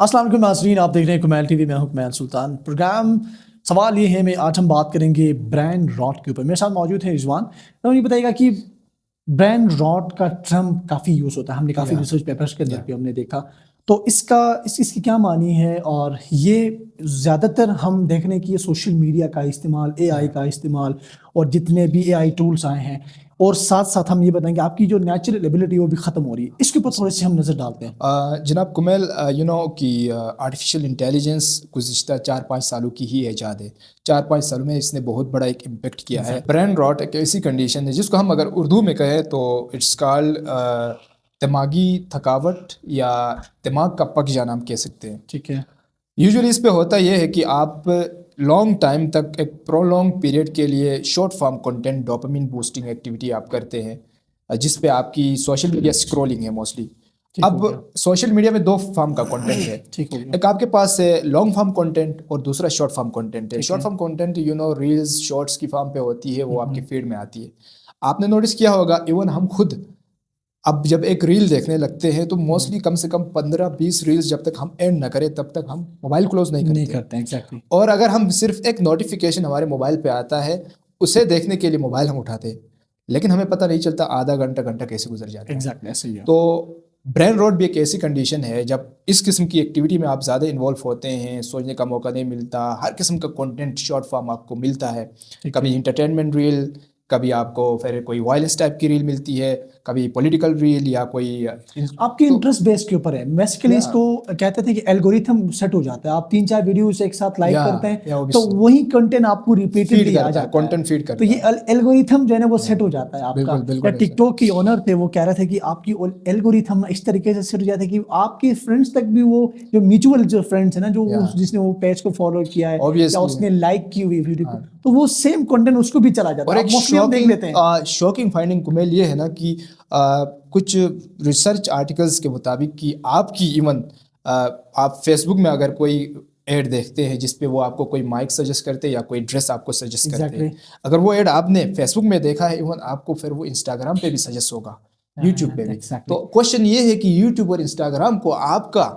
अस्सलाम वालेकुम नाज़रीन, आप देख रहे हैं कुमैल टीवी। मैं हूं कुमैल सुल्तान। प्रोग्राम सवाल ये है, आज हम बात करेंगे ब्रेन रॉट के ऊपर। मेरे साथ मौजूद है रिजवान। तो ये बताइएगा कि ब्रेन रॉट का टर्म काफ़ी यूज़ होता है, हमने काफ़ी या रिसर्च पेपर्स के अंदर या भी हमने देखा। तो इसकी क्या मानी है, और ये ज़्यादातर हम देख रहे हैं कि ये सोशल मीडिया का इस्तेमाल, एआई या का इस्तेमाल, और जितने भी एआई टूल्स आए हैं, और साथ साथ हम ये बताएंगे आपकी जो नेचुरल एबिलिटी वो भी ख़त्म हो रही है। इसके ऊपर थोड़े से हम नज़र डालते हैं। जनाब कुमैल, यू नो कि आर्टिफिशियल इंटेलिजेंस गुज़िश्ता 4-5 सालों की ही ईजाद है। 4-5 सालों में इसने बहुत बड़ा एक इम्पेक्ट किया है। ब्रेन रॉट एक ऐसी कंडीशन है जिसको हम अगर उर्दू में कहें तो इट्स कॉल्ड दिमागी थकावट या दिमाग का पक जाना हम कह सकते हैं। ठीक है। यूजुअली इस पे होता यह है कि आप लॉन्ग टाइम तक एक प्रोलॉन्ग पीरियड के लिए short form content dopamine boosting activity आप करते हैं, जिस पे आपकी सोशल मीडिया स्क्रॉलिंग है मोस्टली। ठीक हो अब गया। सोशल मीडिया में दो फॉर्म का कंटेंट है। ठीक हो गया। एक आपके पास है लॉन्ग फॉर्म कंटेंट और दूसरा शॉर्ट फॉर्म कंटेंट है। ठीक शॉर्ट है। फॉर्म कंटेंट रील्स शॉर्ट्स की फॉर्म पे होती है, वो आपकी फीड में आती है। आपने नोटिस किया होगा, इवन हम खुद अब जब एक रील देखने लगते हैं तो मोस्टली कम से कम 15-20 रील्स जब तक हम एंड ना करें तब तक हम मोबाइल क्लोज नहीं नहीं करते। करते एग्जैक्टली। और अगर हम सिर्फ एक नोटिफिकेशन हमारे मोबाइल पे आता है, उसे देखने के लिए मोबाइल हम उठाते हैं, लेकिन हमें पता नहीं चलता आधा घंटा घंटा कैसे गुजर जाता है। एग्जैक्टली ऐसे ही है। तो ब्रेन रॉट भी एक ऐसी कंडीशन है जब इस किस्म की एक्टिविटी में आप ज़्यादा इन्वॉल्व होते हैं, सोचने का मौका नहीं मिलता, हर किस्म का कंटेंट शॉर्ट फॉर्म आपको मिलता है। कभी इंटरटेनमेंट रील, कभी आपको फिर कोई वायलेंस टाइप की रील मिलती है, कभी पॉलिटिकल रील या कोई आपके इंटरेस्ट बेस के ऊपर है। बेसिकली या इसको कहते थे कि एल्गोरिथम सेट हो जाता है। आप 3-4 वीडियोस एक साथ लाइक या करते हैं या तो obviously वही कंटेंट आपको रिपीटेडली फीड आ करता है, जाता है। कंटेंट फीड तो ये करता है। एल्गोरिथम जो है ना वो सेट या हो जाता है आपका। बिल्कुल या बिल्कुल ऐसा। टिकटॉक की ओनर थे, वो कह रहे थे कि आपकी एल्गोरिथम इस तरीके से सेट हो जाता है कि आपके फ्रेंड्स तक भी, वो जो म्यूचुअल जो फ्रेंड्स है ना, जो या जिसने वो पेज को फॉलो किया है या ऑब्वियसली। उसने लाइक की हुई वीडियो को, हाँ। तो वो सेम कंटेंट उसको भी चला जाता और है। एक मोस्टली हम देख लेते हैं। शॉकिंग फाइंडिंग कुमेल ये है ना कि कुछ रिसर्च आर्टिकल्स के मुताबिक कि आपकी इवन आप फेसबुक में अगर कोई ऐड देखते हैं जिस पे वो आपको कोई माइक सजेस्ट करते हैं या कोई ड्रेस आपको सजेस्ट करते हैं, अगर वो ऐड आपने फेसबुक में देखा है, इवन आपको फिर वो इंस्टाग्राम पे भी सजेस्ट होगा, यूट्यूब पे भी। तो क्वेश्चन ये है कि यूट्यूब और इंस्टाग्राम को आपका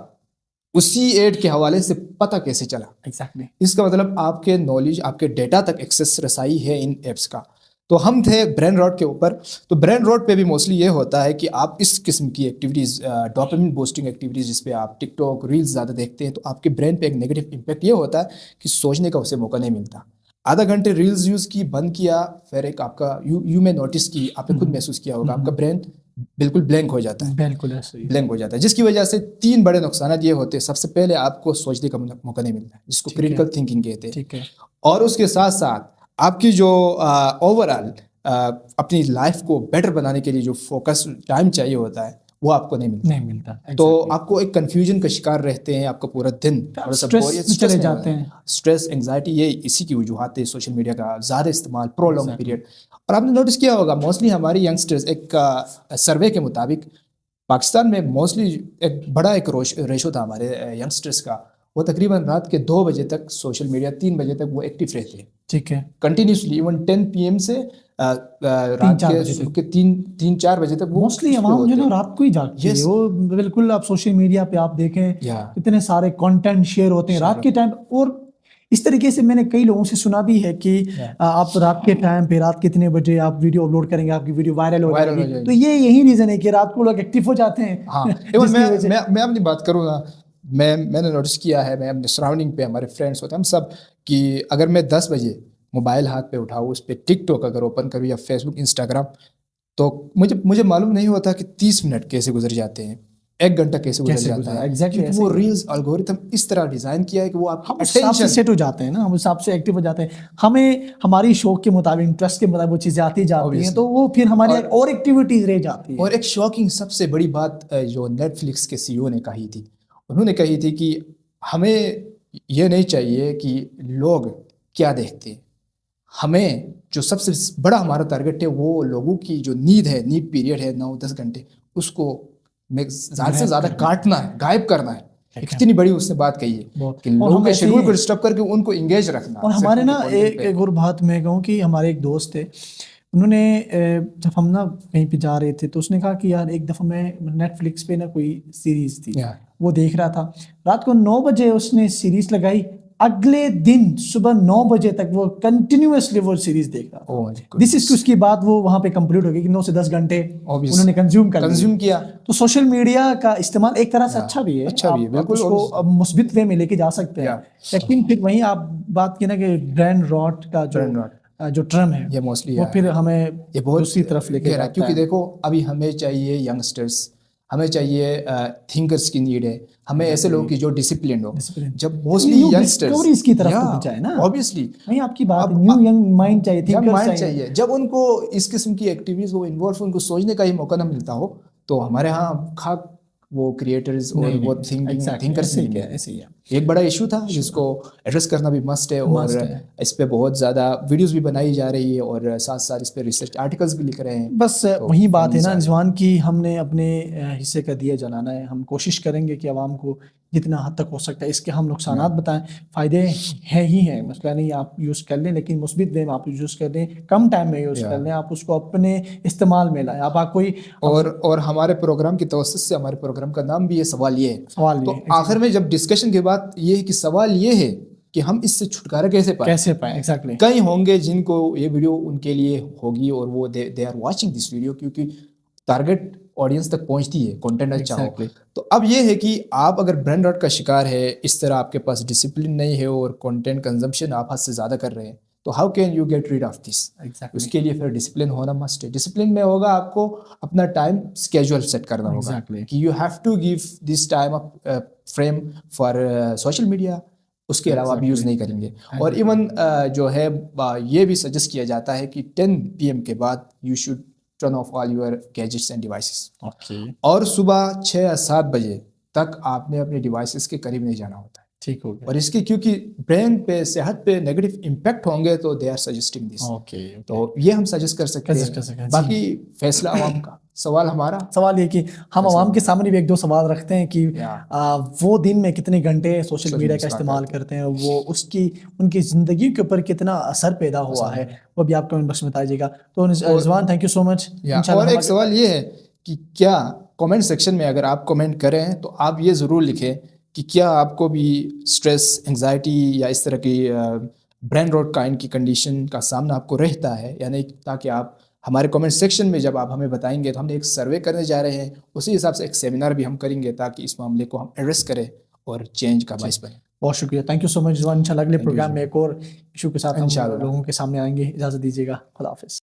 उसी ऐड के हवाले से पता कैसे चला। एग्जैक्टली। इसका मतलब आपके नॉलेज, आपके डेटा तक एक्सेस रसाई है इन एप्स का। तो हम थे ब्रेन रॉट के ऊपर। तो ब्रेन रॉट पे भी मोस्टली ये होता है कि आप इस किस्म की एक्टिविटीज़, डोपामिन बूस्टिंग एक्टिविटीज़, जिस पे आप टिकटॉक रील्स ज़्यादा देखते हैं, तो आपके ब्रेन पे एक नेगेटिव इम्पैक्ट ये होता है कि सोचने का उसे मौका नहीं मिलता। आधा घंटे रील्स यूज़ की, बंद किया, फिर एक आपका यू में नोटिस की, आपने खुद महसूस किया होगा, आपका ब्रेन बिल्कुल ब्लैंक हो जाता है। बिल्कुल ऐसे ही ब्लैंक हो जाता है, जिसकी वजह से 3 बड़े नुकसान ये होते हैं। सबसे पहले आपको सोचने का मौका नहीं मिलता, जिसको क्रिटिकल थिंकिंग कहते हैं। ठीक है। और उसके साथ साथ आपकी जो ओवरऑल अपनी लाइफ को बेटर बनाने के लिए जो फोकस टाइम चाहिए होता है, वो आपको नहीं मिलता। तो आपको एक कंफ्यूजन का शिकार रहते हैं, आपका पूरा दिन स्ट्रेस में चले जाते हैं। स्ट्रेस, एंग्जाइटी, ये इसी की वजूहत है सोशल मीडिया का ज़्यादा इस्तेमाल, प्रोलॉन्ग पीरियड। और आपने नोटिस किया होगा मोस्टली हमारे यंगस्टर्स, एक सर्वे के मुताबिक पाकिस्तान में मोस्टली एक बड़ा एक रेशो था हमारे यंगस्टर्स का, वो तकरीबन रात के 2 बजे तक सोशल मीडिया, 3 बजे तक वो एक्टिव रहते हैं। ठीक है। कंटिन्यूसली, इवन 10 PM से रात के 3-4 बजे तक वो मोस्टली अवाम जो है ना रात को ही जागती है। वो बिल्कुल, आप सोशल मीडिया पे आप देखें इतने सारे कंटेंट शेयर होते हैं रात के टाइम। और इस तरीके से मैंने कई लोगों से सुना भी है कि आप रात के टाइम पे, रात कितने बजे आप वीडियो अपलोड करेंगे, आपकी वीडियो वायरल हो जाएगी। तो ये यही रीजन है कि रात को लोग एक्टिव हो जाते हैं। हाँ। मैं अपनी बात करूँ ना, मैंने नोटिस किया है, मैं अपने सराउंडिंग पे, हमारे फ्रेंड्स होते हैं हम सब, कि अगर मैं 10 बजे मोबाइल हाथ पे उठाऊँ, उस पर टिकटॉक अगर ओपन करूँ या फेसबुक, इंस्टाग्राम, तो मुझे मालूम नहीं होता कि 30 मिनट कैसे गुजर जाते हैं, 1 घंटा कैसे गुजर जाता है। एग्जैक्टली। वो रील्स एल्गोरिथम इस तरह डिज़ाइन किया है कि वो आप हिसाब से सेट हो जाते हैं ना, हम हिसाब से एक्टिव हो जाते हैं। हमें हमारी शौक के मुताबिक, इंटरेस्ट के मुताबिक वो चीज़ें आती जाती हैं, तो वो फिर हमारी और एक्टिविटीज रह जाती है। और एक शॉकिंग सबसे बड़ी बात जो नेटफ्लिक्स के CEO ने कही थी, उन्होंने कही थी कि हमें ये नहीं चाहिए कि लोग क्या देखते हैं, हमें जो सबसे बड़ा हमारा टारगेट है वो लोगों की जो नीड है, नीड पीरियड है 9-10 घंटे, उसको ज़्यादा से ज़्यादा काटना है, गायब करना है। कितनी बड़ी उसने बात कही है कि लोगों के शेड्यूल को डिस्टर्ब करके उनको इंगेज रखना। और हमारे ना एक और बात मैं कहूँ कि हमारे एक दोस्त थे, उन्होंने जब हम ना कहीं पे जा रहे थे तो उसने कहा कि यार एक दफ़ा मैं नेटफ्लिक्स पे ना कोई सीरीज़ थी, वो देख रहा था, रात को 9 बजे उसने सीरीज़ लगाई, अगले दिन सुबह 9 बजे तक वो कंटिन्यूअसली वो सीरीज देख रहा था। दिस इज उसकी बात वो वहां पे कंप्लीट हो गई कि 9 से 10 घंटे उन्होंने कंज्यूम किया। तो सोशल मीडिया का इस्तेमाल एक तरह से अच्छा भी है, आप उसको मुस्बित वे में लेके जा सकते हैं, लेकिन फिर वहीं आप बात की ना कि ब्रेन रॉट का जो टर्म है ये मोस्टली वो फिर हमें दूसरी तरफ लेके जाता है। क्योंकि देखो अभी हमें चाहिए यंगस्टर्स, हमें चाहिए थिंकर्स की नीड है, हमें ऐसे लोगों की जो डिसिप्लिन हो। जब मोस्टली यंगस्टर्स इसकी तरफ जाए ना, ऑब्वियसली वही आपकी बात है, न्यू यंग माइंड चाहिए, थिंकर्स चाहिए। जब उनको इस किस्म की एक्टिविटीज वो इन्वॉल्व, उनको सोचने का ही मौका ना मिलता हो, तो हमारे यहाँ खाक वो क्रिएटर्स और वो थिंकर्स नहीं है। ऐसे ही है। एक बड़ा इशू था जिसको एड्रेस करना भी मस्ट है, और इस पे बहुत ज़्यादा वीडियोस भी बनाई जा रही है और साथ साथ इस पे रिसर्च आर्टिकल्स भी लिख रहे हैं। बस वही बात है ना रिजवान की, हमने अपने हिस्से का दिया जलाना है। हम कोशिश करेंगे कि आवाम को जितना हद तक हो सकता है इसके हम नुकसानात बताएं। फ़ायदे हैं ही हैं, मसला नहीं, आप यूज़ कर लें, लेकिन मुस्बित वे में आप यूज़ कर लें, कम टाइम में यूज़ कर लें, आप उसको अपने इस्तेमाल में लाएं। आप कोई और हमारे प्रोग्राम की तवज्जो से हमारे प्रोग्राम का नाम भी ये सवाल ये है। तो आखिर में जब डिस्कशन के बाद ये है कि सवाल ये है कि हम इससे छुटकारा कैसे पाएं। एग्जैक्टली। कई होंगे जिनको ये वीडियो उनके लिए होगी और वो they are watching this video, क्योंकि टारगेट ऑडियंस तक पहुंचती है कंटेंट अच्छा हो। तो अब ये है कि आप अगर ब्रेन रॉट का शिकार है, इस तरह आपके पास डिसिप्लिन नहीं है और कंटेंट कंजम्पशन आप हद से ज़्यादा कर रहे हैं, तो how can you get rid of this. उसके लिए फिर डिसिप्लिन होना मस्ट है। डिसिप्लिन में होगा आपको अपना टाइम स्केड्यूल सेट करना होगा कि you have to give this time frame for social media, उसके अलावा आप यूज़ नहीं करेंगे। और इवन जो है ये भी सजेस्ट किया जाता है कि 10 PM के बाद you should turn off all your gadgets end devices. और सुबह 6 या 7 बजे तक आपने अपने डिवाइसेस के करीब नहीं जाना होता है। ठीक हो गया। और इसके क्योंकि ब्रेन पे, सेहत पे नेगेटिव इम्पैक्ट होंगे, तो दे आर सजेस्टिंग दिस। तो ये हम सजेस्ट कर सकते हैं। बाकी फैसला आवाम का। सवाल ये कि हम आवाम के सामने भी एक दो सवाल रखते हैं कि वो दिन में कितने घंटे सोशल मीडिया का इस्तेमाल करते हैं, वो उनकी ज़िंदगी के ऊपर कितना असर पैदा हुआ है, वो भी आप कमेंट बॉक्स में बताइएगा। तो Rizwan, thank you so much. और एक सवाल ये है कि क्या कमेंट सेक्शन में अगर आप कमेंट करें तो आप ये ज़रूर लिखें कि क्या आपको भी स्ट्रेस, एंग्जाइटी या इस तरह की ब्रेन रॉट काइंड की कंडीशन का सामना आपको रहता है या नहीं, ताकि आप हमारे कमेंट सेक्शन में जब आप हमें बताएंगे तो हमने एक सर्वे करने जा रहे हैं, उसी हिसाब से एक सेमिनार भी हम करेंगे ताकि इस मामले को हम एड्रेस करें और चेंज का बाइस बने। बहुत शुक्रिया, thank you so much Rizwan. इंशाल्लाह अगले प्रोग्राम में एक और इशू के साथ हम लोगों के सामने आएंगे। इजाज़त दीजिएगा, खुदा हाफिज़।